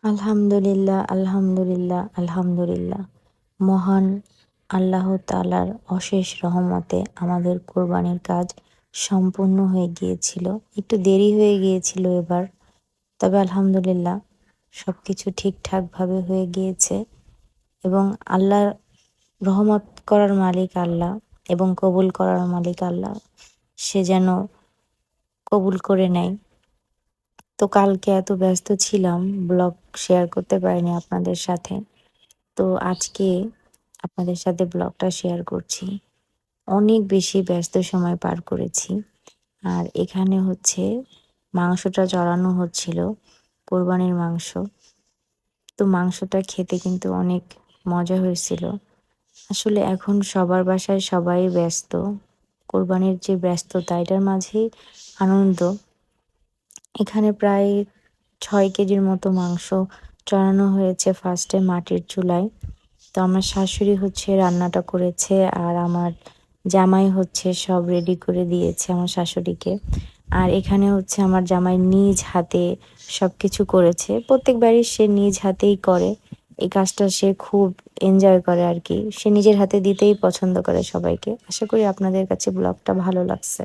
আলহামদুলিল্লাহ, আলহামদুলিল্লাহ, আলহামদুলিল্লাহ। মহান আল্লাহ তাআলার অশেষ রহমতে আমাদের কোরবানির কাজ সম্পূর্ণ হয়ে গিয়েছিল। একটু দেরি হয়ে গিয়েছিল এবার, তবে আলহামদুলিল্লাহ সবকিছু ঠিকঠাকভাবে হয়ে গিয়েছে এবং আল্লাহর রহমত করার মালিক আল্লাহ এবং কবুল করার মালিক আল্লাহ। সে যেন কবুল করে নেয়। তো কালকে এত ব্যস্ত ছিলাম, ব্লগ শেয়ার করতে পারিনি আপনাদের সাথে। তো আজকে আপনাদের সাথে ব্লগটা শেয়ার করছি। অনেক বেশি ব্যস্ত সময় পার করেছি। আর এখানে হচ্ছে মাংসটা চড়ানো হচ্ছিল, কোরবানির মাংস। তো মাংসটা খেতে কিন্তু অনেক মজা হয়েছিল। আসলে এখন সবার বাসায় সবাই ব্যস্ত। কোরবানির যে ব্যস্ততা, এটার মাঝেই আনন্দ। এখানে প্রায় ৬ কেজির মতো মাংস চড়ানো হয়েছে ফার্স্টে মাটির চুলায়। তো আমার শাশুড়ি হচ্ছে রান্নাটা করেছে, আর আমার জামাই হচ্ছে সব রেডি করে দিয়েছে আমার শাশুড়িকে। আর এখানে হচ্ছে আমার জামাই নিজ হাতে সব কিছু করেছে। প্রত্যেকবারই সে নিজ হাতেই করে। এই কাজটা সে খুব এনজয় করে আর কি। সে নিজের হাতে দিতেই পছন্দ করে সবাইকে। আশা করি আপনাদের কাছে ব্লগটা ভালো লাগছে।